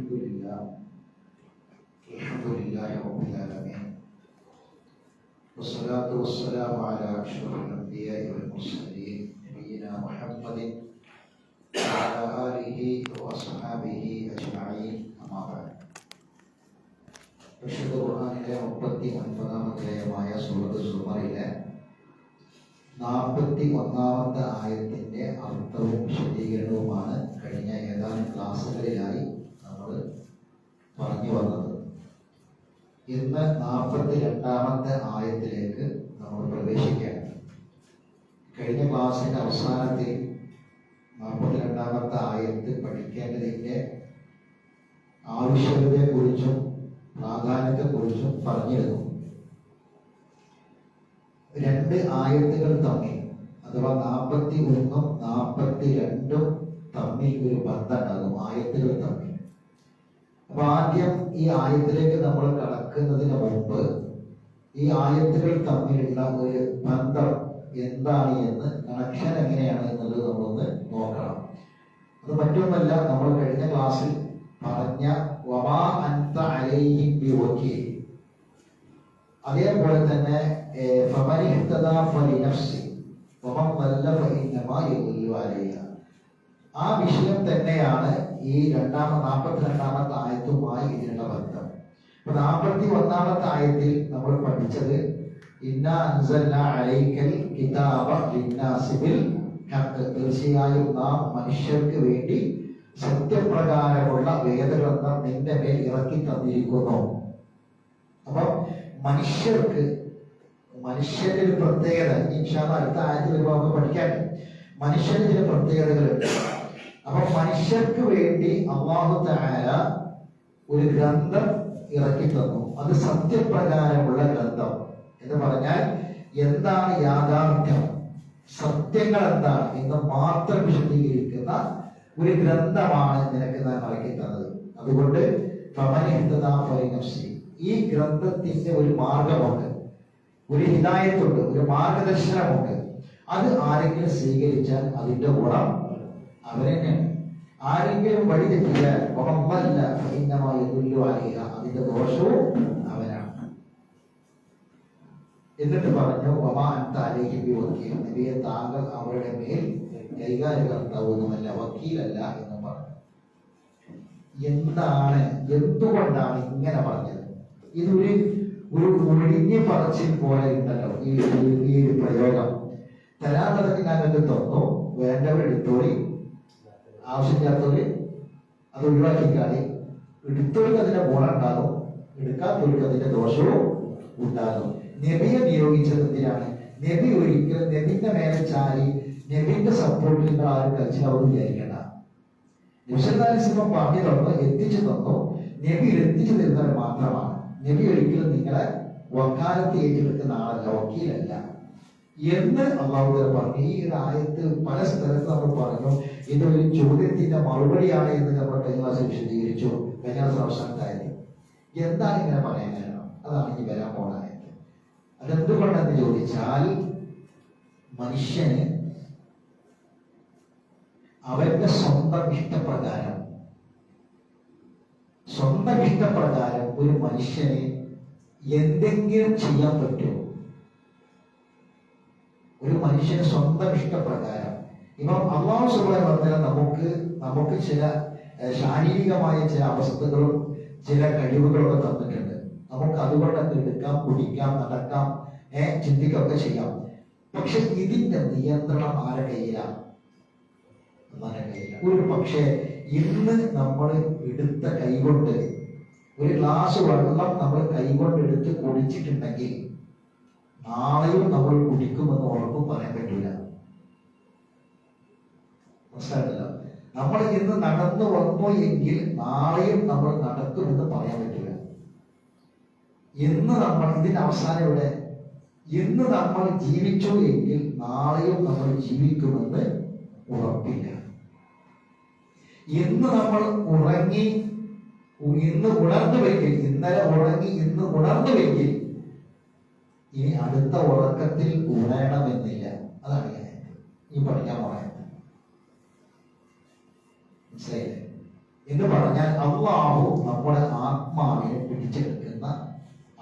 الحمد لله رب العالمين والصلاة والسلام على أشرف الأنبياء والمرسلين نبينا محمد وعلى آله وأصحابه أجمعين أما بعد. പരിശുദ്ധ ഖുർആനിലെ 39 അധ്യായമായ സൂറത്ത് സുമറിലെ 41 ആയത്തിന്റെ അർത്ഥവും വിശദീകരണവുമാണ് കഴിഞ്ഞ ഏതാനും ക്ലാസ്സുകളിലായി നമ്മൾ പറഞ്ഞു വന്നത്. ഇന്ന് 42 ആയത്തിലേക്ക് നമ്മൾ പ്രവേശിക്കുകയാണ്. കഴിഞ്ഞ ക്ലാസ്സിന്റെ അവസാനത്തിൽ 42 ആയത്ത് പഠിക്കേണ്ടതിന്റെ ആവശ്യകതയെക്കുറിച്ചും പ്രാധാന്യത്തെക്കുറിച്ചും പറഞ്ഞിരുന്നു. 2 ആയത്തുകൾ തമ്മിൽ അഥവാ 41 42 തമ്മിൽ ഒരു ബന്ധമുണ്ടാകും, ആയത്തുകൾ തമ്മിൽ. അപ്പൊ ആദ്യം ഈ ആയത്തിലേക്ക് നമ്മൾ കടക്കുന്നതിന് മുമ്പ് ഈ ആയത്തുകൾ തമ്മിലുള്ള ഒരു ബന്ധം എന്താണ് എന്ന്, കണക്ഷൻ എങ്ങനെയാണ് എന്നുള്ളത് നമ്മളൊന്ന് നോക്കണം. അത് മറ്റൊന്നല്ല, നമ്മൾ കഴിഞ്ഞ ക്ലാസ്സിൽ പറഞ്ഞ വമാ അൻത അലൈഹിം ബിവകീൽ, അതേപോലെ തന്നെ ഫമൻ ഇഹ്തദാ ഫലിനഫ്സി വമൻ ളല്ല ഫഇന്നമാ യദുല്ലു അലൈഹ, ആ വിഷയം തന്നെയാണ് ഈ 42 ആയത്തുമായി ഇതിനുള്ള ബന്ധം. 41 ആയത്തിൽ നമ്മൾ പഠിച്ചത് ഇന്നാ അൻസൽനാ അലൈക്കൽ കിതാബ ലിന്നാസി ബിൽ ഹഖ്, തീർച്ചയായും നാം മനുഷ്യർക്ക് വേണ്ടി സത്യപ്രകാരമുള്ള വേദഗ്രന്ഥം നിന്റെ മേൽ ഇറക്കി തന്നിരിക്കുന്നു. അപ്പൊ മനുഷ്യന്റെ ഒരു പ്രത്യേകത ഇൻഷാ അല്ലാഹ് അടുത്ത ആയത്തിൽ നമുക്ക് പഠിക്കാൻ. മനുഷ്യന് ചില പ്രത്യേകതകളുണ്ട്. അപ്പൊ മനുഷ്യർക്ക് വേണ്ടി അല്ലാഹു തആല ഒരു ഗ്രന്ഥം ഇറക്കി തന്നു. അത് സത്യപ്രകാരമുള്ള ഗ്രന്ഥം എന്ന് പറഞ്ഞാൽ എന്താണ് യാഥാർത്ഥ്യം, സത്യങ്ങൾ എന്താണ് എന്ന് മാത്രം വിശദീകരിക്കുന്ന ഒരു ഗ്രന്ഥമാണ് നിനക്ക് ഞാൻ ഇറക്കി തന്നത്. അതുകൊണ്ട് ഈ ഗ്രന്ഥത്തിന്റെ ഒരു മാർഗമുണ്ട്, ഒരു ഹിദായത്തുണ്ട്, ഒരു മാർഗദർശനമുണ്ട്. അത് ആരെങ്കിലും സ്വീകരിച്ചാൽ അതിന്റെ ഗുണം അവരെന്നെയാണ്. ആരെങ്കിലും വഴി തെറ്റിയാൽ അതിന്റെ ദോഷവും അവനാണ്. എന്നിട്ട് പറഞ്ഞു നബിയെ, താങ്കൾ അവരുടെ മേൽ കൈകാര്യകർത്താവൊന്നുമല്ല, വക്കീലല്ല എന്ന് പറഞ്ഞു. എന്തുകൊണ്ടാണ് ഇങ്ങനെ പറഞ്ഞത്? ഇതൊരു ഒഴിഞ്ഞു പറച്ചിൽ പോലെ ഉണ്ടല്ലോ ഈ ഒരു പ്രയോഗം. തരാനുള്ളതൊക്കെ ഞങ്ങൾക്ക് തന്നു, വേണ്ടവരെടുത്തോളി, ആവശ്യമില്ലാത്തവര് അത് ഒഴിവാക്കിക്കാളി. എടുത്തോൾക്ക് അതിന്റെ ഗുണം ഉണ്ടാകും, എടുക്കാത്തവർക്ക് അതിന്റെ ദോഷവും ഉണ്ടാകും. നബിയെ നിയോഗിച്ചത് എന്തിനാണ്? നബി ഒരിക്കലും നബിന്റെ മേലെ ചാരി നബിന്റെ സപ്പോർട്ടിൽ നിങ്ങൾ ആരും കഴിച്ചാവും വിചാരിക്കേണ്ട. നബിസല്ലാസ്ലം പറഞ്ഞു തന്നു, എത്തിച്ചു തന്നു. നബി എത്തിച്ചു തരുന്നത് മാത്രമാണ്. നബി ഒരിക്കലും നിങ്ങളെ വക്കാലത്ത് ഏറ്റെടുക്കുന്ന ആളല്ല, വക്കീലല്ല എന്ന് അല്ലാഹു പറഞ്ഞു. ഈ ഒരു ആയത്ത് പല സ്ഥലത്ത് നമ്മൾ പറഞ്ഞു. ഇതൊരു ചോദ്യത്തിന്റെ മറുപടിയാണ് എന്ന് നമ്മൾ കഴിഞ്ഞ ക്ലാസ് വിശദീകരിച്ചു. കഴിഞ്ഞ ക്ലാസ് അവസാനത്തെ ആയത് എന്താണ് ഇങ്ങനെ പറയാൻ കാരണം? അതാണ് ഇനി വരാൻ പോണ ആയത്. അതെന്തുകൊണ്ടെന്ന് ചോദിച്ചാൽ, മനുഷ്യന് അവന്റെ സ്വന്തം ഇഷ്ടപ്രകാരം ഒരു മനുഷ്യന് എന്തെങ്കിലും ചെയ്യാൻ പറ്റുമോ? ഒരു മനുഷ്യന് സ്വന്തം ഇഷ്ടപ്രകാരം ഇപ്പം അല്ലാഹു സുബ്ഹാനഹു വ തആല നമുക്ക് ചില ശാരീരികമായ ചില അവസ്ഥകളും ചില കഴിവുകളൊക്കെ തന്നിട്ടുണ്ട്. നമുക്ക് അതുകൊണ്ടൊക്കെ എടുക്കാം, കുടിക്കാം, നടക്കാം, ചിന്തിക്കുകയൊക്കെ ചെയ്യാം. പക്ഷെ ഇതിന്റെ നിയന്ത്രണം ആരുടെ കയ്യിലാണ്? ഒരു പക്ഷേ ഇന്ന് നമ്മൾ എടുത്ത കൈകൊണ്ട് ഒരു ഗ്ലാസ് വെള്ളം നമ്മൾ കൈകൊണ്ട് എടുത്ത് കുടിച്ചിട്ടുണ്ടെങ്കിൽ നാളെയും നമ്മൾ കുടിക്കുമെന്ന് ഉറപ്പും പറയാൻ പറ്റില്ല. മനസ്സിലായില്ല? നമ്മൾ ഇന്ന് നടന്നു വന്നു എങ്കിൽ നാളെയും നമ്മൾ നടക്കുമെന്ന് പറയാൻ പറ്റില്ല. ഇന്ന് നമ്മൾ ഇതിന്റെ അവസാനം ഇവിടെ, ഇന്ന് നമ്മൾ ജീവിച്ചു എങ്കിൽ നാളെയും നമ്മൾ ജീവിക്കുമെന്ന് ഉറപ്പില്ല. ഇന്ന് നമ്മൾ ഉറങ്ങി, ഇന്ന് ഉണർന്നുവെങ്കിൽ, ഇന്നലെ ഉറങ്ങി ഇന്ന് ഉണർന്നുവെങ്കിൽ ഇനി അടുത്ത ഉറക്കത്തിൽ ഉണരണമെന്നില്ല. അതാണ് ഈ പഠിക്കാൻ പോയത്. മനസ്സിലായില്ലേ? എന്ന് പറഞ്ഞാൽ അള്ളാഹു നമ്മുടെ ആത്മാവിനെ പിടിച്ചെടുക്കുന്ന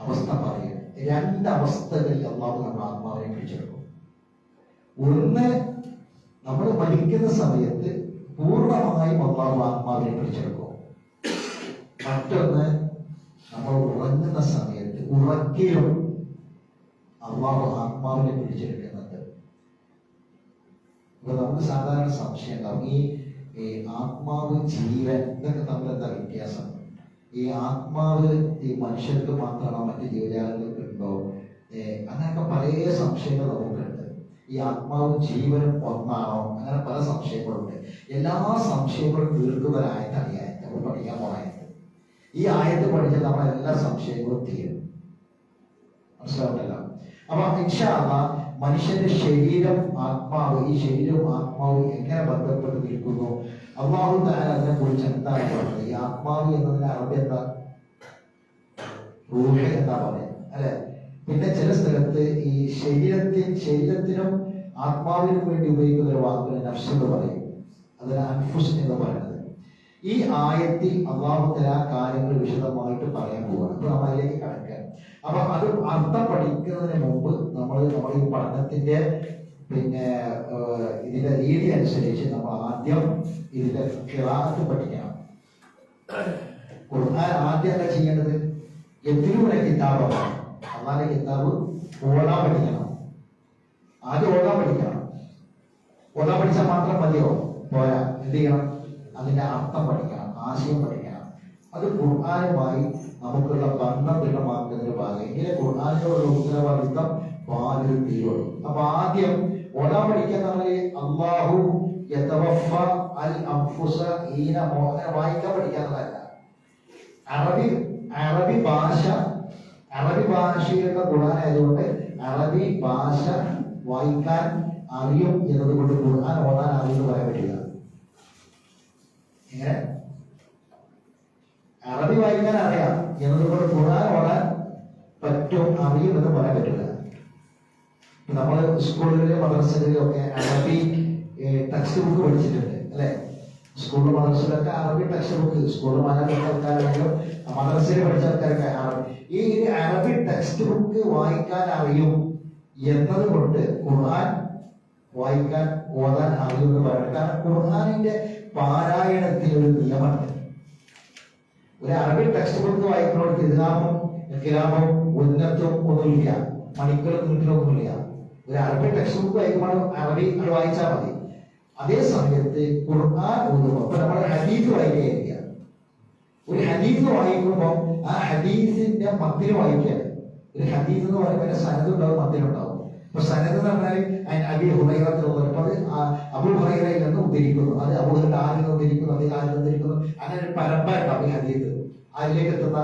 അവസ്ഥ പറയുക. രണ്ട് അവസ്ഥകളിൽ അള്ളാഹു നമ്മുടെ ആത്മാവിനെ പിടിച്ചെടുക്കും. ഒന്ന്, നമ്മൾ മരിക്കുന്ന സമയത്ത് പൂർണ്ണമായും അള്ളാഹു ആത്മാവിനെ പിടിച്ചെടുക്കും. മറ്റൊന്ന്, നമ്മൾ ഉറങ്ങുന്ന സമയത്ത് ഉറക്കിലും അള്ളാഹു ആത്മാവിനെ പിടിച്ചെടുക്കുന്നുണ്ട്. അപ്പൊ നമുക്ക് സാധാരണ സംശയം ഉണ്ടാവും, ഈ ആത്മാവ് ജീവൻ ഇതൊക്കെ തമ്മിൽ എന്താ വ്യത്യാസം? ഈ ആത്മാവ് ഈ മനുഷ്യർക്ക് മാത്രമാണോ മറ്റു ജീവജാലങ്ങൾക്ക് ഉണ്ടോ? അങ്ങനെയൊക്കെ പല സംശയങ്ങൾ നമുക്കുണ്ട്. ഈ ആത്മാവും ജീവനും ഒന്നാണോ? അങ്ങനെ പല സംശയങ്ങളുണ്ട്. എല്ലാ സംശയങ്ങളും തീർക്കുന്നൊരായത്താണ് ഈ ആയത്ത്. നമ്മൾ പഠിക്കാൻ പോണ ആയത്ത്. ഈ ആയത്ത് പഠിച്ചാൽ നമ്മളെ എല്ലാ സംശയങ്ങളും തീരും. മനസ്സിലാവുന്നല്ലോ. അപ്പൊ ഇൻഷാ അല്ലാഹ് മനുഷ്യന്റെ ശരീരം ആത്മാവ്, ഈ ശരീരവും ആത്മാവും എങ്ങനെ ബന്ധപ്പെട്ട് നിൽക്കുന്നു, അല്ലാഹു തആല അതിനെ കുറിച്ച് എന്താണ് പറഞ്ഞത്? ഈ ആത്മാവ് എന്നതിന് അറബി എന്താ? റൂഹ് എന്താ പറയാ, അല്ലെ? പിന്നെ ചില സ്ഥലത്ത് ഈ ശരീരത്തിനും ആത്മാവിനും വേണ്ടി ഉപയോഗിക്കുന്ന ഒരു വാക്കിന് നഫ്സ് എന്ന് പറയും. അതിന് അൻഫുസ് എന്ന് പറയുന്നത്. ഈ ആയത്തിൽ അല്ലാഹു തആല കാര്യങ്ങൾ വിശദമായിട്ട് പറയാൻ പോവുകയാണ്. അപ്പൊ നമ്മൾ അതിലേക്ക് കടക്കുക. അപ്പൊ അത് അർത്ഥം പഠിക്കുന്നതിന് മുമ്പ് നമ്മൾ ഈ പഠനത്തിന്റെ ഇതിന്റെ രീതി അനുസരിച്ച് നമ്മൾ ആദ്യം ഇതിന്റെ ഖിറാഅത്ത് പഠിക്കണം. ഖുർആൻ ആദ്യം എന്താ ചെയ്യേണ്ടത്? എത്തിലൂടെ കിതാബാണ്. അള്ളാന്റെ കിതാബ് ഓടാൻ പഠിക്കണം. ആദ്യം ഓടാൻ പഠിക്കണം. ഓടാൻ പഠിച്ചാൽ മാത്രം മതിയോ? പോരാ. എന്ത് ചെയ്യണം? അതിന്റെ അർത്ഥം പഠിക്കണം, ആശയം പഠിക്കണം. അത് ഖുർആനുമായി നമുക്കുള്ള ബന്ധം ദൃഢമാക്കുന്നതിന് ഭാഗം. ഇങ്ങനെ ഖുർആനിനോടുള്ള ഉത്തരവാദിത്തം പാലിൽ തീരുള്ളൂ. അപ്പൊ ആദ്യം ഓടാൻ പഠിക്കാൻ പറഞ്ഞാൽ അല്ലാഹു യതവഫ അൽ അൻഫുസ ഹീന മൗത വായിക്കാൻ പഠിക്കാന്നതല്ല. അറബി ഭാഷയുടെ ഖുർആനായതുകൊണ്ട് അറബി ഭാഷ വായിക്കാൻ അറിയും എന്നതുകൊണ്ട് ഖുർആൻ ഓടാൻ അറിയുമെന്ന് പറയാൻ പറ്റില്ല. എങ്ങനെ? അറബി വായിക്കാൻ അറിയാം എന്നതുകൊണ്ട് ഖുർആൻ ഓടാൻ പറ്റും, അറിയും എന്ന് പറയാൻ പറ്റില്ല. നമ്മൾ സ്കൂളുകളിലും മദ്രസകളിലും ഒക്കെ അറബി ടെക്സ്റ്റ് ബുക്ക് പഠിച്ചിട്ടുണ്ട്, അല്ലെ? സ്കൂളിലും മദ്രസയിലൊക്കെ അറബി ടെക്സ്റ്റ് ബുക്ക്, സ്കൂളിൽ മലയാളം ആൾക്കാരാണെങ്കിലും മദ്രസയിൽ പഠിച്ച ആൾക്കാരൊക്കെ ഈ അറബി ടെക്സ്റ്റ് ബുക്ക് വായിക്കാൻ അറിയും എന്നത് കൊണ്ട് ഖുർആൻ വായിക്കാൻ ഓതാൻ അറിയും എന്ന് പറയണം. കാരണം ഖുർആനിന്റെ പാരായണത്തിൽ ഒരു നിയമമുണ്ട്. ഒരു അറബി ടെക്സ്റ്റ് ബുക്ക് വായിക്കുന്നവർക്ക് ഇതിനാമം ഉന്നത്തും ഒന്നുമില്ല, മണിക്കളും നീട്ടിലൊന്നുമില്ല. ഒരു അറബി ടെക്സ്റ്റ് ബുക്ക് വായിക്കുമ്പോൾ അറബി അത് വായിച്ചാൽ മതി. അതേ സമയത്ത് ഖുർആൻ ഓതുമ്പോൾ ഇപ്പൊ നമ്മൾ ഹദീസ് വായിക്കുകയായിരിക്കുക. ഒരു ഹദീസ് വായിക്കുമ്പോൾ ആ ഹദീസിന്റെ മത്തില് വായിക്കുകയാണ്. ഒരു ഹദീസ് എന്ന് പറയുമ്പോൾ സനദ് ഉണ്ടാവും, മത്തിലുണ്ടാവും. ഇപ്പൊ സനദ് എന്ന് പറഞ്ഞാൽ അബി ഹുറൈറ, അബൂ ഹുറൈറയിൽ നിന്ന് ഉദ്ധരിക്കുന്നു, അത് അബൂ ഹുറൈറ ആരിൽ നിന്ന് ഉദ്ധരിക്കുന്നു, അതിൽ ആരിൽ നിന്ന് ഉദ്ധരിക്കുന്നു, അങ്ങനെ ഒരു പരമ്പര ഉണ്ടാവും. ഈ ഹദീസ് ആരിലേക്ക് എത്തുന്ന?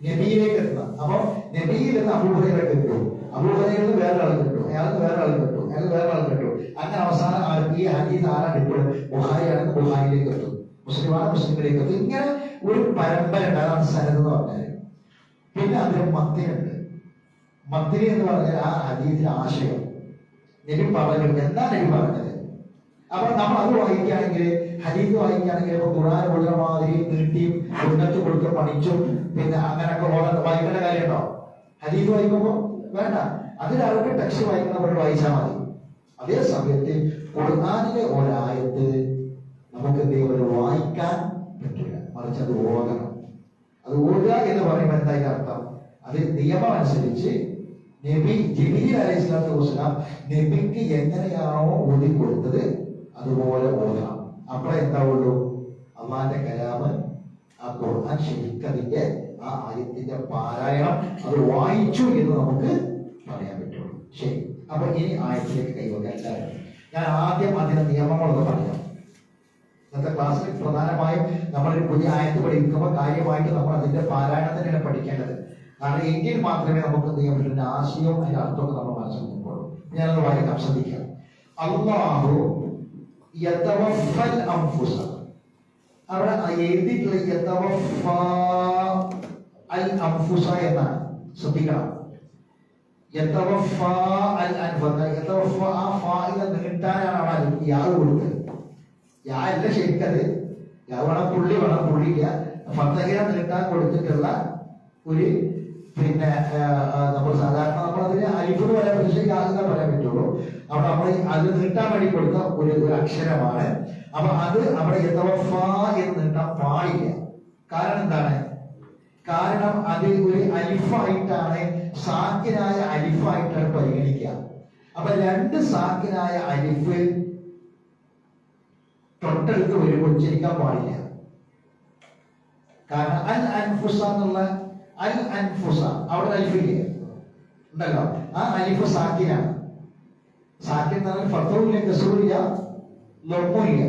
നബിയിലേക്ക് എത്തുന്ന. അപ്പൊ നബിയിൽ നിന്ന് അബൂ ഹുറൈറ കിട്ടും, അബൂ ഹുറൈറയിൽ നിന്ന് വേറെ ആൾ കിട്ടും, അയാൾക്ക് വേറെ ആൾ കിട്ടും, അയാൾക്ക് വേറെ ആൾ കിട്ടും. അങ്ങനെ അവസാനം ഈ ഹദീസ് ആരാണ് ഇപ്പോൾ? ബുഖാരിയാണെങ്കിൽ ബുഖാരിയിലേക്ക് എത്തും, മുസ്ലിമാണ് മുസ്ലിമിലേക്ക് എത്തും. ഇങ്ങനെ ഒരു പരമ്പര ഉണ്ട്. അതാണ് സനദ് എന്ന് പറഞ്ഞാൽ. പിന്നെ അതിന് മത്തിനുണ്ട്. മത്തിനി എന്ന് പറഞ്ഞാൽ ആ ഹദീസിന്റെ ആശയം നബി പറഞ്ഞു, എന്താ നബി പറഞ്ഞത്. അപ്പൊ നമ്മൾ അത് വായിക്കുകയാണെങ്കിൽ, ഹദീസ് വായിക്കുകയാണെങ്കിൽ ഇപ്പൊ ഖുർആൻ കൊടുക്കുന്ന മാതിരി നീട്ടിയും ഉന്നത്ത് കൊടുത്ത് പണിച്ചും പിന്നെ അങ്ങനെയൊക്കെ വായിക്കേണ്ട കാര്യമുണ്ടോ? ഹദീസ് വായിക്കുമ്പോ വേണ്ട. അതിൽ അറബി ടെക്സ്റ്റ് വായിക്കുന്നവർ വായിച്ചാൽ മതി. അതേ സമയത്ത് ഖുർആനിലെ ഒരായത്ത് നമുക്ക് എന്ത് ചെയ്യും? വായിക്കാൻ പറ്റില്ല, മറിച്ച് അത് ഓതണം. അത് ഓതുക എന്ന് പറയുമ്പോൾ എന്തായാലും അർത്ഥം? അത് നിയമം അനുസരിച്ച് നബി ജിബ്രീൽ അലൈഹിസ്സലാത്തു വസ്സലാം നബിക്ക് എങ്ങനെയാണോ ഓതി കൊടുത്തത് അതുപോലെ ഓതണം. അപ്പോഴേ എന്താവുള്ളൂ? അള്ളാന്റെ കലാമ്, ആ ഖുർആൻ ശരിക്കതിന്റെ ആ ആയത്തിന്റെ പാരായണം അത് വായിച്ചു എന്ന് നമുക്ക് പറയാൻ പറ്റുള്ളൂ. ശരി, അപ്പൊ ഇനി ആയത്തിലേക്ക് കൈവക്കാൻ എല്ലാവരും. ഞാൻ ആദ്യം അതിന്റെ നിയമങ്ങളൊക്കെ പറയാം. ഇന്നത്തെ ക്ലാസ്സിൽ പ്രധാനമായും നമ്മളൊരു പുതിയ ആയത്ത് പഠിക്കുമ്പോൾ കാര്യമായിട്ട് നമ്മൾ അതിന്റെ പാരായണത്തിനാണ് പഠിക്കേണ്ടത്. കാരണം എങ്കിൽ മാത്രമേ നമുക്ക് എന്ത് ചെയ്യാൻ പറ്റുന്ന ആശയവും അതിന്റെ അർത്ഥമൊക്കെ നമ്മൾ മനസ്സിലാക്കുള്ളൂ. ഞാനത് വായിക്കാം, ശ്രദ്ധിക്കാം. അല്ലാഹു യതവഫൽ അൻഫുസ, അവിടെ എഴുതിയിട്ടുള്ള യതവഫ അൽ അൻഫുസ എന്നാണ്. ശ്രദ്ധിക്കണം. യതവഫ അൽ അൻഫുസ, യതവഫ ആ ഫാഇല നീട്ടാനാണ് അവിടെ യാ കൊടുത്തത്. യാ അല്ല ശരിക്കത്, വേണം പുള്ളി വേണം, പുള്ളിക്ക ഫത്തഹ നീട്ടാൻ കൊടുത്തിട്ടുള്ള ഒരു പിന്നെ നമ്മൾ സാധാരണ നമ്മളതിന് അലിഫ് എന്ന് പറയാൻ പറ്റില്ല, യാതൊക്കെ പറയാൻ പറ്റുള്ളൂ. അവിടെ നമ്മൾ അത് നീട്ടാൻ വേണ്ടി കൊടുത്ത ഒരു അക്ഷരമാണ്. അപ്പൊ അത് അവിടെ യതവഫ എന്ന് നീട്ടാൻ പാടില്ല. കാരണം എന്താണ്? കാരണം അത് ഒരു അലിഫായിട്ടാണ്, സാക്കിനായ അലിഫായിട്ടാണ് പരിഗണിക്കുക. അപ്പൊ രണ്ട് സാക്കിനായ അലിഫ് തൊട്ടടുത്ത് വരുമ്പോൾ ഉച്ചരിക്കാൻ പാടില്ല. കാരണം അൽ അൻഫുസ എന്നുള്ള അൽ അൻഫുസ അവിടെ അലിഫില്ലേ ഉണ്ടല്ലോ, ആ അലിഫ് സാക്കിനാണ്. സാക്കിൻ എന്ന് പറഞ്ഞാൽ ഫത്തൂല്ല, കസൂരില്ല, ലൊമ്മില്ല.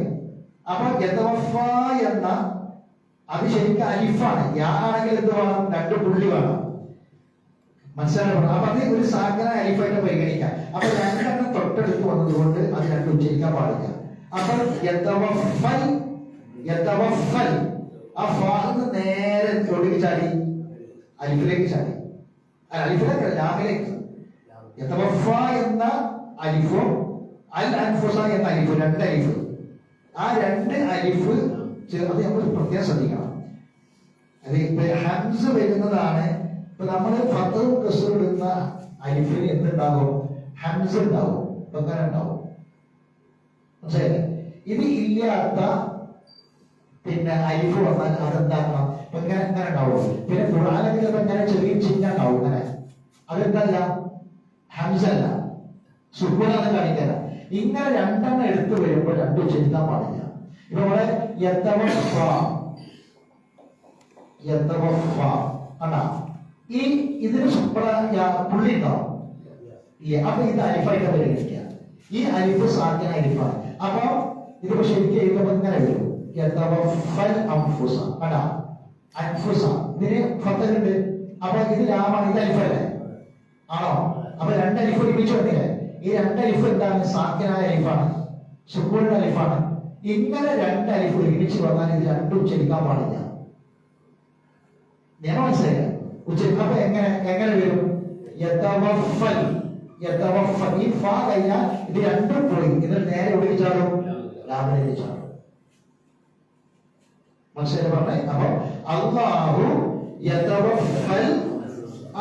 അപ്പൊ യതവഫ എന്ന അത് ശരിക്കും അലിഫാണ്. യാ ആണെങ്കിൽ എന്ത് വേണം? രണ്ട് പുള്ളി വേണം. മനസ്സിലാക്കണം. അപ്പൊ അത് ഒരു സാക്കിനായ അലിഫായിട്ട് പരിഗണിക്കാം. അപ്പൊ രണ്ടെണ്ണം തൊട്ടടുത്ത് വന്നതുകൊണ്ട് അത് രണ്ടും ഉച്ചരിക്കാൻ പാടില്ല. അപ്പൊ യതവഫൽ, യതവഫൽ ആ ഫാന്ന് നേരെ എവിടേക്ക് ചാടി? അലിഫിലേക്ക് ചാടി. അലിഫിലേക്ക്, ലാമിലേക്ക്. യതവഫ എന്ന അലിഫും അൽ അൻഫുസ എന്ന അലിഫ്, രണ്ട് അലിഫ്. ആ രണ്ട് അലിഫ് ചേർത്ത് നമ്മൾ പ്രത്യേകം ശ്രദ്ധിക്കണം. അത് ഇപ്പൊ ഹംസ വരുന്നതാണ്. ഇപ്പൊ നമ്മള് ഫത്തഹും കസ്റും ഇടുന്ന അലിഫിന് എന്തുണ്ടാകും? ഹംസ ഉണ്ടാവും. ഇപ്പൊ അങ്ങനെ ഉണ്ടാവും. മനസ്സിലായില്ലേ? ഇത് ഇല്ലാത്ത പിന്നെ അലിഫ് വന്നാൽ അതെന്താക്കണം? ഇപ്പൊ ഇങ്ങനെ ഇങ്ങനെ ഉണ്ടാവും. പിന്നെ ഖുർആനിൽ ഇപ്പൊ ഇങ്ങനെ ചെറിയ ചിഹ്നം ഉണ്ടാവും. ഇങ്ങനെ അതെന്തല്ല? ഹംസ അല്ല, സുക്കൂനാണ് കാണിക്കാന. ഇങ്ങനെ രണ്ടെണ്ണം എടുത്തു വരുമ്പോൾ രണ്ടും ചിന്താൻ പാടില്ല. ഇപ്പൊ ഇവിടെ യതവഫ, യതവഫ കണ്ടാ, ഈ ഇതിന് പുള്ളി ഉണ്ടാവും. അപ്പൊ ഇത് അലിഫായിട്ട് പരിഗണിക്കുക. ഈ അലിഫ് സാക്കിന അലിഫാണ്. അപ്പൊ ഇതിപ്പോ ശരിക്കും എഴുതുമ്പോൾ ഇങ്ങനെ വരും, യതവഫൽ അൻഫുസ കണ്ടാ, അൻഫുസ. ഇതിന് ഫത്തഹുണ്ട്. അപ്പൊ ഇത് ലാമാണ്, ഇത് അലിഫല്ലേ ആണോ? അപ്പൊ രണ്ട് അലിഫ് ഒരുമിച്ച് വന്നില്ലേ? ഈ രണ്ട് അലിഫ് എന്താണ്? സാക്കിനായ അലിഫാണ്, സുക്കൂനുള്ള അലിഫാണ്. ഇങ്ങനെ രണ്ട് അലിഫ് ഒരുമിച്ച് വന്നാൽ ഇത് രണ്ടും ഉച്ചരിക്കാൻ പാടില്ല. ഞാൻ മനസ്സിലായില്ല ഉച്ചരിക്കും. അപ്പൊ എങ്ങനെ വരും? യതവഫൽ, യതവഫൽ. ഈ ഫ കഴിഞ്ഞാൽ ഇത് രണ്ടും പോയി. ഇതിൽ നേരെ എവിടെ ചാടും? ലാമിലേക്ക് ചാടും. മനസ്സിലായി പറഞ്ഞേ? അപ്പൊ അല്ലാഹു യതവഫൽ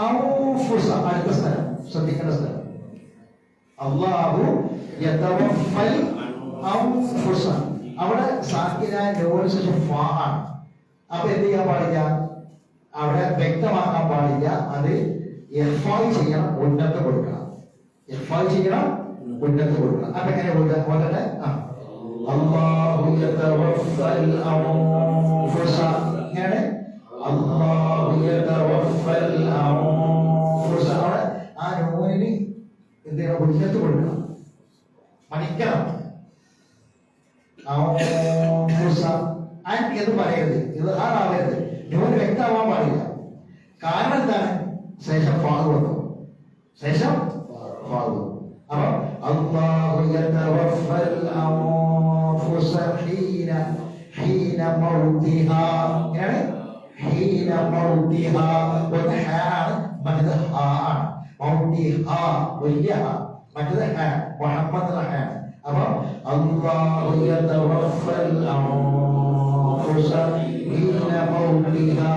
അൻഫുസ. അടുത്ത സ്ഥലം ശ്രദ്ധിക്കേണ്ട സ്ഥലം, അല്ലാഹു യതവഫൽ അൻഫുസ. അവിടെ സാക്കിനായ നോന് ശേഷം ഫാ ആണ്. അപ്പൊ എന്ത് ചെയ്യാൻ പാടില്ല? അവിടെ വ്യക്തമാക്കാൻ പാടില്ല. അത് ഇർഫാഇ ചെയ്യണം, ഉന്നത്ത് കൊടുക്കണം. ഇർഫാഇ ചെയ്യണം, ഉന്നത്ത് കൊടുക്കണം. അപ്പൊ എങ്ങനെ ഓതട്ടെ? അല്ലാഹു യതവഫൽ അൻഫുസ. ഇങ്ങനെ അല്ലാഹു യതവഫൽ അൻഫുസ. അവിടെ ആ നോനിന് എന്ത് ചെയ്യണം? ഉന്നത്ത് കൊടുക്കണം, മണിക്കണം. എന്ന് പറയരുത്, ഇത് ആറാവരുത്. നോന് വ്യക്തമാവാൻ പാടില്ല. കാരണം എന്താണ്? ശേഷം ഫാദ് വന്നു, ശേഷം ഫാദ് വന്നു. അപ്പൊ അല്ലാഹു യതവഫൽ അൻഫുസ ഹീന മൗതിഹാ. ഇങ്ങനെ ഹീന മൗതിഹാ. ഒരു ഹാ ആണ്, മറ്റേത് ഹാ ആണ്. മൗതിഹാ വലിയ ഹാ, മറ്റേത് ഹാ, മുഹമ്മദ് ഹാ. അപ്പൊ അല്ലാഹു യതവഫൽ അൻഫുസ ഹീന മൗതിഹാ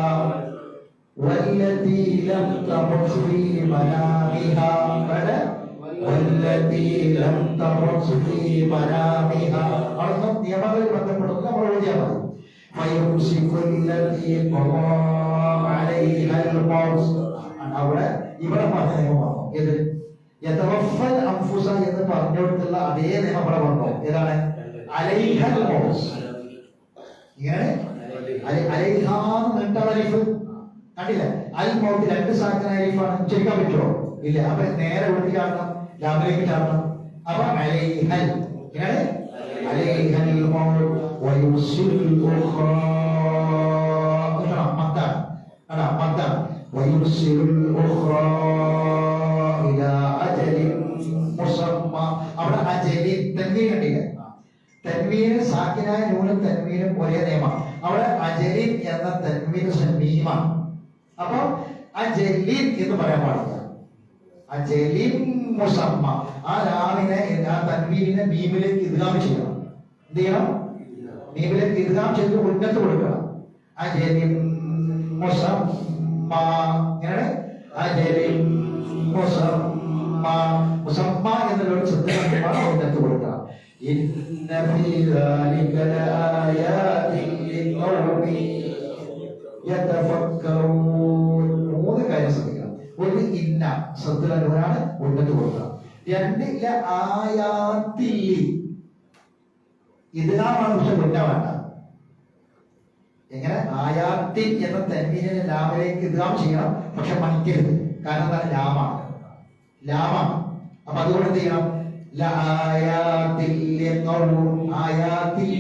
വല്ലതീ ലം തമുത് ഫീ മനാമിഹാ. വല്ലതീ ലം തമുത് ഫീ മനാമിഹാ. അവിടെ നിയമങ്ങളിൽ ബന്ധപ്പെടുന്നത് നമ്മൾ ഓടിയാൽ മതി. ഫയുംസികുല്ലതീ ഖദാ അലൈഹൽ മൗത്. അവിടെ ഇവിടെ പറഞ്ഞ നിയമമാണ് ഏത്? യതവഫൽ അൻഫുസ എന്ന് പറഞ്ഞുകൊടുത്തുള്ള അതേ നിയമം ഇവിടെ വന്നു. ഏതാണ്? അലൈഹൽ മൗത്. ഇങ്ങനെ അലൈഹാന്ന് നീട്ടാൻ അലിഫ് കണ്ടില്ല. അൽ മൗത്ത് രണ്ട് സാക്കിനായ അലിഫാണ്. ഉച്ചരിക്കാൻ പറ്റുമോ? ഇല്ല. അപ്പൊ നേരെ എവിടേക്ക് ചാടണം? ലാമിലേക്ക് ചാടണം. അപ്പൊ അലൈഹൽ. ഇങ്ങനെ അലൈഹൽ മൗത്ത് വയുസിൽ ഉഖ്റാ. മദ്ദാണ്, അതാ മദ്ദാണ്. വയുസിൽ ഉഖ്റാ ഇലാ അജലിൻ മുസമ്മ. അവിടെ അജലിൻ തൻവീൻ കണ്ടില്ലേ? തൻവീന് സാക്കിനായ നൂനും തൻവീനും ഒരേ നിയമം. അവിടെ അജലിൻ എന്ന തൻവീന് മീമാണ്. അപ്പൊ അജലിൻ എന്ന് പറയാൻ പാടില്ല. അജലിൻ മുസമ്മ. ആ രാവിനെ ആ തൻവീനിനെ മീമിലേക്ക് ഇദ്ഗാം ചെയ്യണം. എന്ത് ചെയ്യണം? മീമിലേക്ക് ഇദ്ഗാം ചെയ്ത് ഉന്നത്ത് കൊടുക്കണം. അജലിൻ മുസമ്മ, ഇങ്ങനെ അജലിൻ മുസമ്മ, മുസമ്മ എന്നുള്ള ശബ്ദമാണ് ഉന്നത്ത് കൊടുക്കണം. ഇന്ന ഫീ ദാലിക ലആയാതിൻ ലിഖൗമി യതഫക്കറൂൻ. മൂന്ന് കാര്യം ശ്രദ്ധിക്കണം. ഒന്ന് ഇന്ന ശബ്ദമാണ് ഉന്നത്ത് കൊടുക്കണം. രണ്ട് ആയാത്തിൽ ഇദ്ഗാമാണ്, പക്ഷെ മുന്ന വേണ്ട. എങ്ങനെ ആയാത്തിൽ എന്ന തൻവീനിനെ ലാമിലേക്ക് ഇദ്ഗാം ചെയ്യണം, പക്ഷെ മണിക്കരുത്. കാരണം എന്താണ്? ലാമാണ്. അപ്പൊ അതുകൊണ്ട് എന്ത് ചെയ്യണം? ആയാത്തിൽ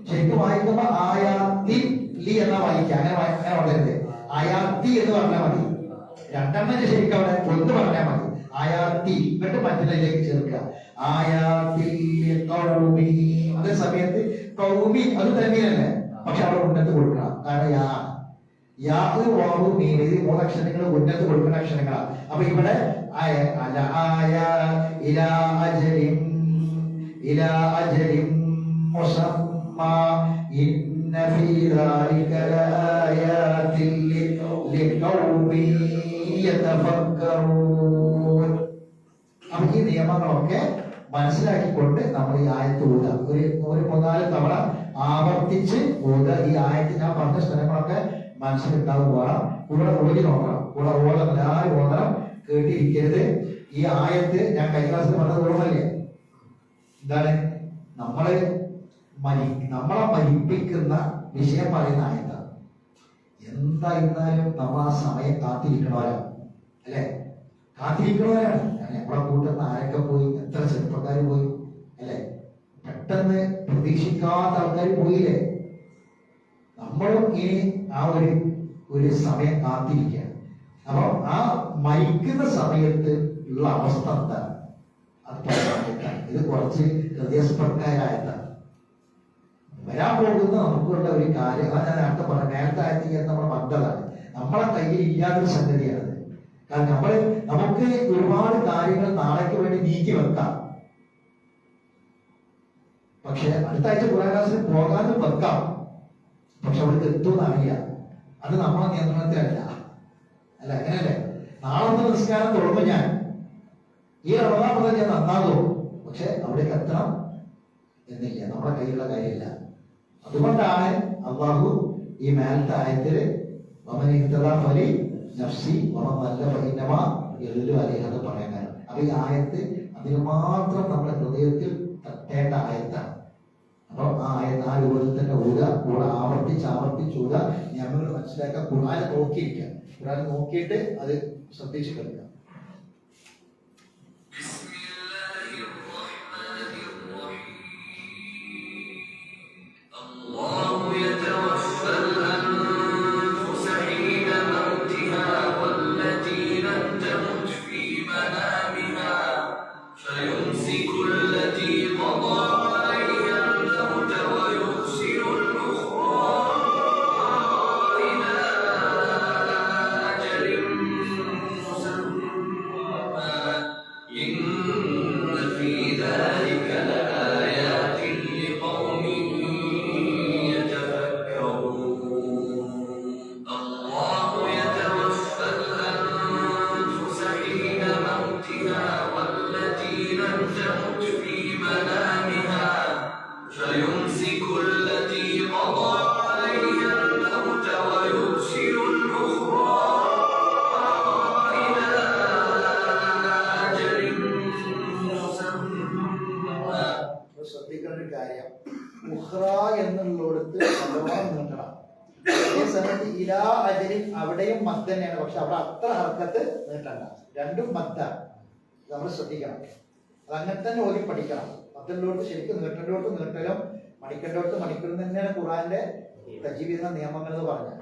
ശരിക്കും വായിക്കുമ്പോ ആയാത്തിൽ ലി എന്ന വായിക്കുക. അങ്ങനെ വളരരുത്. ആയാത്തി എന്ന് പറഞ്ഞാൽ മതി. രണ്ടെണ്ണം ശരിക്കും അവിടെ ഒന്ന് പറഞ്ഞാൽ മതി. ആയാത്തി എന്നിട്ട് മറ്റൊന്നിലേക്ക് ചേർക്കുക. ആയാത്തിൽ ഖൗമി. അതേ സമയത്ത് ഖൗമി അത് തന്നെയല്ലേ, പക്ഷെ അവിടെ ഉന്നത്ത് കൊടുക്കണം. കാരണം യാഹ് വാഹു മീൻ ഇത് മൂന്നക്ഷരങ്ങൾ ഉന്നത്ത് കൊടുക്കുന്ന അക്ഷരങ്ങളാണ്. അപ്പൊ ഇവിടെ ഇലാ അജലിൻ മുസമ്മ ഇന്ന ഫീ ദാലിക ലആയാതിൻ ലിഖൗമി യതഫക്കറൂൻ. അപ്പൊ ഈ നിയമങ്ങളൊക്കെ മനസ്സിലാക്കിക്കൊണ്ട് നമ്മൾ ഈ ആയത്ത് ഊതുക. ഒരു 3-4 തവണ ആവർത്തിച്ച് ഊതുക. ഈ ആയത്ത് ഞാൻ പറഞ്ഞ സ്ഥലങ്ങളൊക്കെ മനസ്സിലുണ്ടാവും. വേണം കൂടെ ഓടി നോക്കണം. കൂടെ ഓടണം. എല്ലാവരും ഓടണം, കേട്ടിരിക്കരുത്. ഈ ആയത്ത് ഞാൻ കഴിഞ്ഞ ക്ലാസ്സിൽ പറഞ്ഞത് ഓർമ്മല്ലേ? എന്താണ്? നമ്മളെ മരിപ്പിക്കുന്ന വിഷയം പറയുന്ന ആയത്താണ്. എന്തായിരുന്നാലും നമ്മൾ ആ സമയം കാത്തിരിക്കണവരാണ്, അല്ലെ? കാത്തിരിക്കണവരാണ്. നമ്മളെ കൂട്ടുന്ന ആരൊക്കെ പോയി, എത്ര ചെറുപ്പക്കാർ പോയി, അല്ലെ? പെട്ടെന്ന് പ്രതീക്ഷിക്കാത്ത ആൾക്കാർ പോയില്ലേ? നമ്മളും ഇനി ആ ഒരു സമയം കാത്തിരിക്കുകയാണ്. അപ്പൊ ആ മരിക്കുന്ന സമയത്ത് ഉള്ള അവസ്ഥ എന്താണ്? അത് പറയാൻ ഇത് കുറച്ച് ഹൃദയസ്പർക്കാരായതാണ്. വരാൻ പോകുന്ന നമുക്കുള്ള ഒരു കാര്യം അതാണ് ഞാൻ നേരത്തെ പറഞ്ഞ. നേരത്തെ ആയത്തിക്കാൻ നമ്മുടെ ബന്ധതാണ്. നമ്മളെ കയ്യിൽ ഇല്ലാത്തൊരു സംഗതിയാണ്. കാരണം നമുക്ക് ഒരുപാട് കാര്യങ്ങൾ നാളേക്ക് വേണ്ടി നീക്കി വെക്കാം. പക്ഷെ അടുത്ത ആഴ്ച ഖുർആൻ ക്ലാസ്സിന് പോകാനും വെക്കാം. പക്ഷെ അവിടേക്ക് എത്തുമെന്ന് അറിയില്ല. അത് നമ്മളെ നിയന്ത്രണത്തിലല്ല. അല്ല, അങ്ങനല്ലേ? നാളത്തെ നിസ്കാരം തുടങ്ങും ഞാൻ, ഈ റമദാൻ മുതൽ ഞാൻ നന്നാകും. പക്ഷെ അവിടേക്ക് എത്തണം എന്നില്ല, നമ്മുടെ കയ്യിലുള്ള കാര്യമില്ല. അതുകൊണ്ടാണ് അള്ളാഹു ഈ മേലത്തെ ആയത്തില് അത് പറയാൻ കാരണം. അപ്പൊ ഈ ആയത്ത് അതിന് മാത്രം നമ്മുടെ ഹൃദയത്തിൽ തട്ടേണ്ട ആയത്താണ്. അപ്പൊ ആ ആയത്ത് ആ രൂപത്തിൽ തന്നെ ഊതുക. കൂടെ ആവർത്തിച്ചൂതുക. ഞങ്ങൾ മനസ്സിലാക്കുക. ഖുർആനെ നോക്കിയിരിക്കുക. ഖുർആനെ നോക്കിയിട്ട് അത് ശ്രദ്ധിച്ചു കേൾക്കുക. ശ്രദ്ധിക്കേണ്ട ഒരു കാര്യം, ഉഖ്റ എന്നുള്ളിടത്ത് നല്ലോണം നീട്ടണം. അതേ സമയത്ത് ഇലാ അജലിൻ അവിടെയും മദ് തന്നെയാണ്. പക്ഷെ അവിടെ അത്ര ഹർക്കത്ത് നീട്ടണ്ട. രണ്ടും മദ്ദാണ്. നമ്മൾ ശ്രദ്ധിക്കണം. അത് അങ്ങനെ തന്നെ ഓതി പഠിക്കണം. മദ്ദിലോട്ട് ശരിക്കും നീട്ടേണ്ടോട്ട് നീട്ടലും മണിക്കേണ്ടോട്ട് മണിക്കലും തന്നെയാണ് ഖുർആന്റെ തജ്വീദ് നിയമങ്ങൾ എന്ന് പറഞ്ഞത്.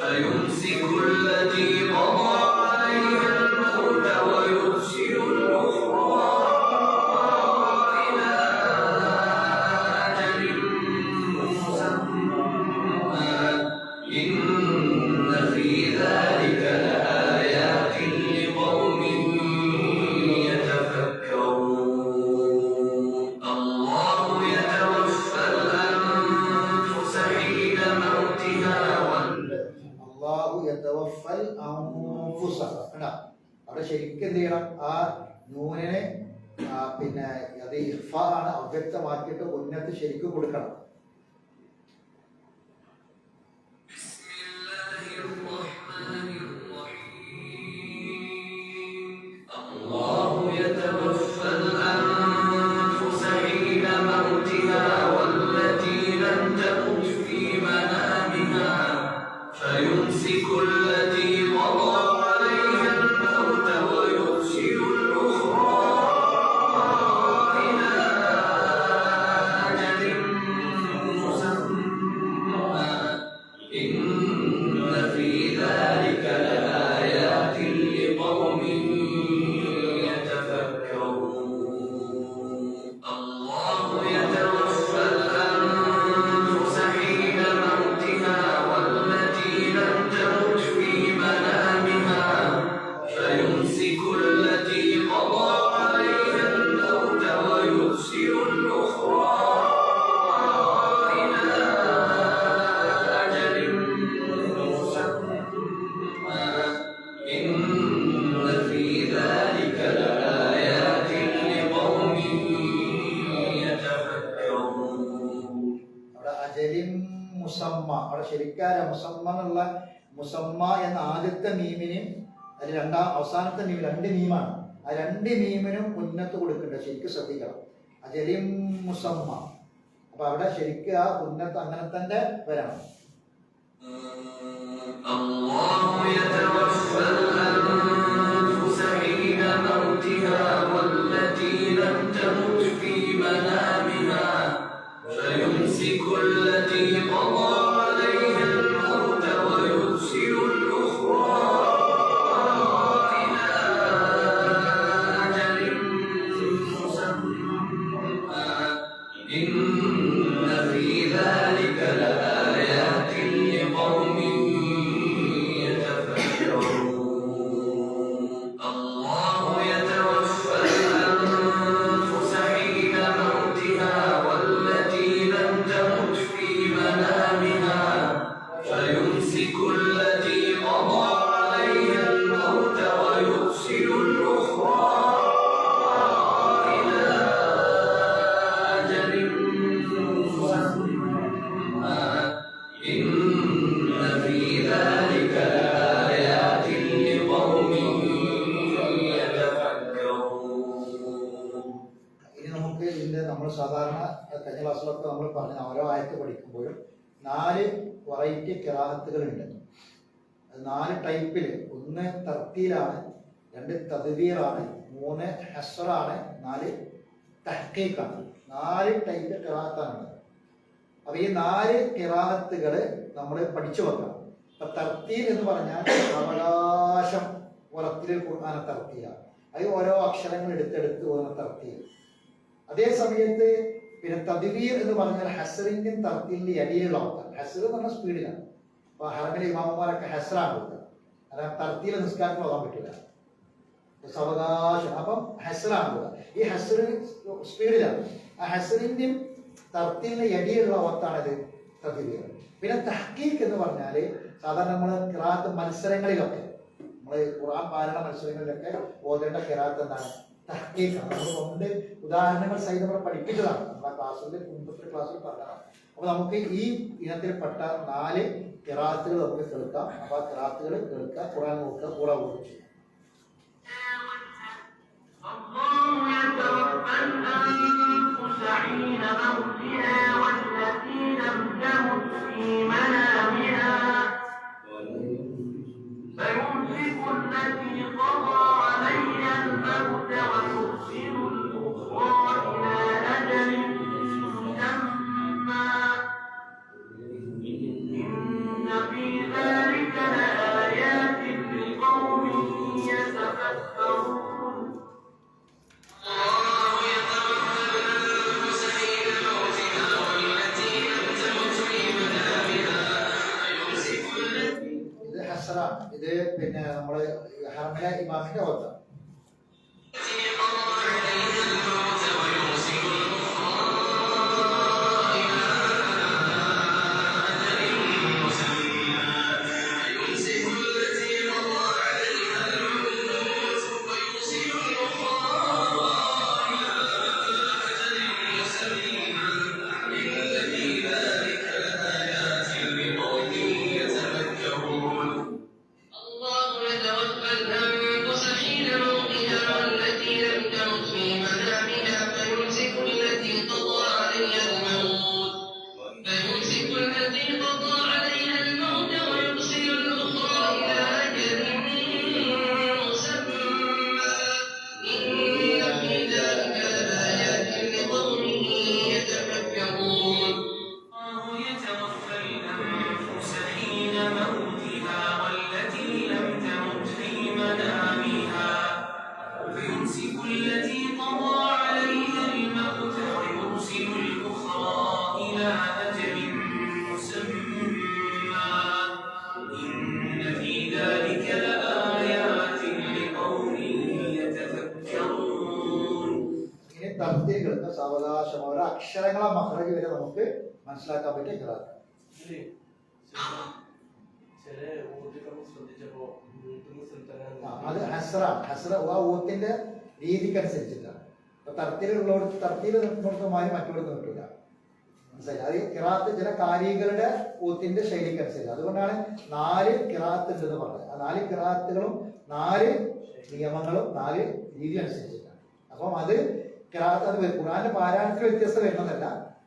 فيمسك التي قضى عليها الموت ويرسل കണ്ടാ അവിടെ ശരിക്കും എന്ത് ചെയ്യണം, ആ നൂനിനെ പിന്നെ അത് ഇഫ ആണ്, അവ്യക്തമാക്കിയിട്ട് ഉന്നത്ത് ശരിക്കും കൊടുക്കണം. അവിടെ ശരിക്കാര മുസമ്മ എന്നുള്ള മുസമ്മ എന്ന ആദ്യത്തെ മീമിന് അതിൽ അവസാനത്തെ മീം 2 മീമാണ്. ആ 2 മീമിനും ഉന്നത്ത് കൊടുക്കണ്ട, ശരിക്കും ശ്രദ്ധിക്കണം. അജലിം മുസമ്മ. അപ്പൊ അവിടെ ശരിക്കും ആ ഉന്നത്ത് അങ്ങനെ തന്നെ വരണം. നമ്മൾ സാധാരണ കഴിഞ്ഞ ക്ലാസ്സിലൊക്കെ നമ്മൾ പറഞ്ഞ ഓരോ ആയത്ത് പഠിക്കുമ്പോഴും 4 വെറൈറ്റി ഖിറാഅത്തുകളുണ്ട്. അത് 4 ടൈപ്പിൽ. 1 തർത്തീലാണ്, 2 തദ്ബീറാണ്, 3 ഹസ്റാണ്, 4 തഹ്ഖീഖാണ്. 4 ടൈപ്പ് ഖിറാഅത്താണുള്ളത്. അപ്പൊ ഈ 4 ഖിറാഅത്തുകൾ നമ്മൾ പഠിച്ചു വെക്കണം. ഇപ്പൊ തർത്തീൽ എന്ന് പറഞ്ഞാൽ അവകാശം ഉറത്തിൽ ഖുർആൻ തർത്തീലാണ്. അത് ഓരോ അക്ഷരങ്ങൾ എടുത്തെടുത്ത് പോകുന്ന തർത്തീൽ. അതേ സമയത്ത് പിന്നെ തദ്ബീർ എന്ന് പറഞ്ഞാൽ ഹസ്റിന്റെയും തർത്തീലിന്റെ ഇടയിലുള്ള അവസ്ഥ. ഹസ്ർ എന്ന് പറഞ്ഞാൽ സ്പീഡിലാണ്. അപ്പൊ ഹറമിലെ ഇമാമുമാരൊക്കെ ഹസ്റാണ് കൊടുക്കുക. അതായത് തർത്തീൽ നിസ്കാരത്തിൽ ഓതാൻ പറ്റില്ല, അവകാശം. അപ്പം ഹസ്റാണ് കൊടുക്കുക. ഈ ഹസ്ർ സ്പീഡിലാണ്. ആ ഹസ്റിന്റെയും തർത്തീലിന്റെ ഇടയിലുള്ള അവസ്ഥാണിത് തദ്ബീർ. പിന്നെ തഹ്ഖീഖ് എന്ന് പറഞ്ഞാൽ സാധാരണ നമ്മൾ ഖിറാഅത്ത് മത്സരങ്ങളിലൊക്കെ, നമ്മൾ ഖുർആൻ പാരായണ മത്സരങ്ങളിലൊക്കെ ഓതേണ്ട ഖിറാഅത്ത് എന്താണ്? തഹ്ഖീഖാണ്. നമ്മൾ കൊണ്ട് ഉദാഹരണങ്ങൾ സഹിതം നമ്മൾ പഠിപ്പിച്ചതാണ്. നമ്മുടെ ക്ലാസ്സിൽ മുമ്പത്തെ ക്ലാസ്സിൽ പറഞ്ഞതാണ്. അപ്പൊ നമുക്ക് ഈ ഇനത്തിൽപ്പെട്ട 4 ഖിറാഅത്തുകൾ നമുക്ക് കേൾക്കാം. അപ്പൊ ആ ഖിറാഅത്തുകൾ കേൾക്കുക, ഖുർആൻ നോക്കുക, കൂടെ ഓതുക ചെയ്യാം. തർത്തീലുകൾക്ക് സാവകാശം ഓരോ അക്ഷരങ്ങളെ മഹ്റജ് വരെ നമുക്ക് മനസ്സിലാക്കാൻ പറ്റിയ ഖിറാഅത്ത്. അത് ഹസ്റാണ്. ഹസ്ര ആ ഊത്തിന്റെ രീതിക്കനുസരിച്ചിട്ടാണ്. ഇപ്പൊ തർത്തീലുള്ളവർക്ക് തർത്തീല് നിർത്തുമായി മറ്റുള്ളവർക്ക് കിട്ടില്ല. മനസ്സിലായി? അത് ഖിറാഅത്ത് ചില കാരികളുടെ ഊത്തിന്റെ ശൈലിക്കനുസരിച്ച്. അതുകൊണ്ടാണ് 4 ഖിറാഅത്ത് ഉണ്ടെന്ന് പറഞ്ഞത്. ആ 4 ഖിറാഅത്തുകളും 4 നിയമങ്ങളും 4 രീതി അനുസരിച്ചിട്ടാണ്. അപ്പം അത് ഖിറാഅത്ത് അത് ഖുർആന്റെ പാരായണത്തിൽ വ്യത്യസ്തം വരുന്നതല്ല.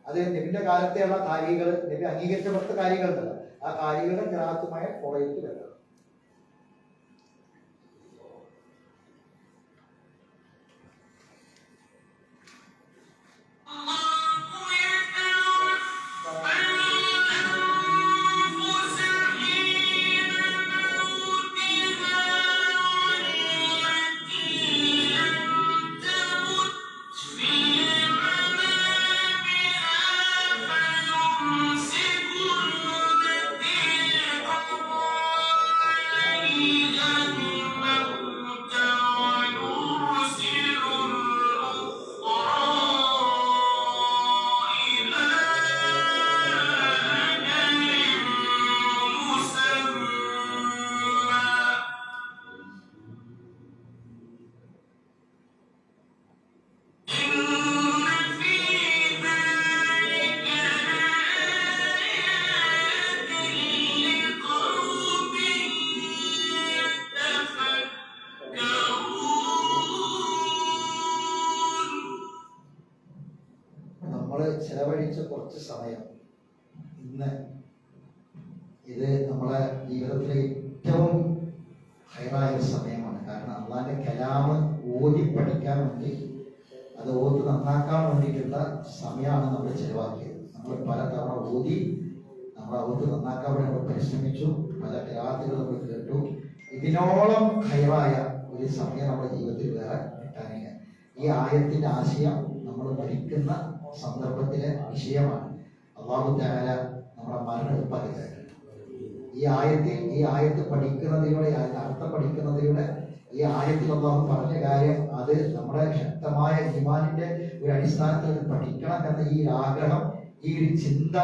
അത് നബിന്റെ കാലത്തെയുള്ള കാരികൾ, നബി അംഗീകരിക്കപ്പെട്ട കാരികളുണ്ടല്ലോ, ആ കാരികളുടെ ഖിറാഅത്തുമായി ഫോളോ ചെയ്തിട്ട് വരണം. ചെലവഴിച്ച കുറച്ച് സമയം ഇന്ന് ഇത് നമ്മളെ ജീവിതത്തിലെ ഏറ്റവും ഹൈറായ സമയമാണ്. കാരണം അള്ളാന്റെ കലാമ് ഓതി പഠിക്കാൻ വേണ്ടി, അത് ഓതി നന്നാക്കാൻ വേണ്ടിയിട്ടുള്ള സമയമാണ് നമ്മൾ ചെലവാക്കിയത്. നമ്മൾ പല തവണ ഓതി നമ്മൾ ഓതി നന്നാക്കാൻ വേണ്ടി നമ്മൾ പരിശ്രമിച്ചു. പല ഖിറാഅത്തുകൾ നമ്മൾ കേട്ടു. ഇതിനോളം ഹൈറായ ഒരു സമയം നമ്മുടെ ജീവിതത്തിൽ വേറെ കിട്ടാനില്ല. ഈ ആയത്തിന്റെ ആശയം നമ്മൾ പഠിക്കുന്ന സന്ദർഭത്തിലെ വിഷയമാണ്. അല്ലാഹു തആല നമ്മുടെ മരണം എളുപ്പമാക്കി തരും. ഈ ആയത്ത് പഠിക്കുന്നതിലൂടെ, അർത്ഥം പഠിക്കുന്നതിലൂടെ ഈ ആയത്തിൽ അല്ലാഹു പറഞ്ഞ കാര്യം അത് നമ്മുടെ ശക്തമായ ഈമാനിന്റെ ഒരു അടിസ്ഥാനത്തിൽ പഠിക്കണം എന്ന ഈ ആഗ്രഹം, ഈ ഒരു ചിന്ത,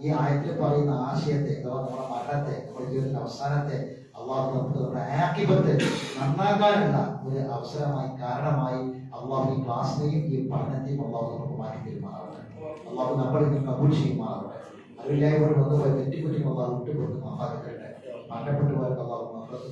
ഈ ആയത്തിൽ പറയുന്ന ആശയത്തെ അഥവാ നമ്മുടെ മരണത്തെ, നമ്മുടെ ജീവിതത്തിന്റെ അവസാനത്തെ അള്ളാഹു നമുക്ക് നമ്മുടെ ആഖിബത്ത് നന്നാക്കാനുള്ള ഒരു അവസരമായി, കാരണമായി അള്ളാഹു ഈ ക്ലാസ്സിനെയും ഈ പഠനത്തെയും അള്ളാഹു നമുക്ക് മാറ്റി തീരുമാറാവട്ടെ. അള്ളാഹു നമ്മളിൽ നിന്ന് കബൂൽ ചെയ്യുമാറാവട്ടെ. അറിവില്ലായ്മയോട് വന്നുപോയി തെറ്റിക്കുറ്റിയും അള്ളാഹു വിട്ടുകൊടുത്ത് മാഫാക്കട്ടെ. മരണപ്പെട്ടു പോയവർക്ക് അള്ളാഹു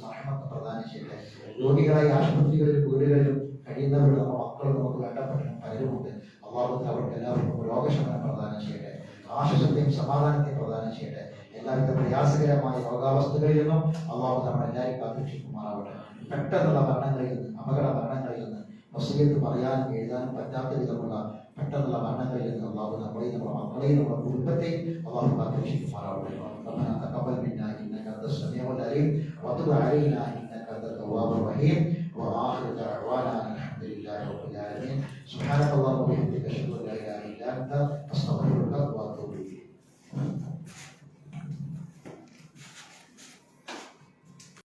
മഹമത്ത് പ്രദാനം ചെയ്യട്ടെ. രോഗികളായി ആശുപത്രികളിലും വീടുകളിലും കഴിയുന്നവരുടെ നമ്മുടെ മക്കളും നമുക്ക് വേണ്ടപ്പെട്ട പലരുമുണ്ട്. അള്ളാഹു അവർക്ക് എല്ലാവർക്കും രോഗശമനം പ്രദാനം ചെയ്യട്ടെ. ആശ്വാസത്തെയും സമാധാനത്തെയും പ്രദാനം ചെയ്യട്ടെ. എല്ലാവിധ പ്രയാസകരമായ രോഗാവസ്ഥകളിൽ നിന്നും അള്ളാഹു നമ്മളെല്ലാവരും കാത്തുരക്ഷിക്കുമാറാവട്ടെ. പെട്ടെന്നുള്ള മരണങ്ങളിൽ നിന്ന്, അപകട മരണങ്ങളിൽ നിന്ന്, വസിയത്ത് പറയാനും എഴുതാനും പറ്റാത്ത വിധമുള്ള പെട്ടെന്നുള്ള മരണങ്ങളിൽ നിന്ന് അള്ളാഹു നമ്മളെയും നമ്മുടെ മക്കളെയും നമ്മുടെ കുടുംബത്തെയും അള്ളാഹു കാത്തുരക്ഷിക്കുമാറാവട്ടെ. ربنا تقبل منا انك انت السميع العليم وتب علينا انك انت التواب الرحيم واخر دعوانا الحمد لله رب العالمين. سبحانك اللهم وبحمدك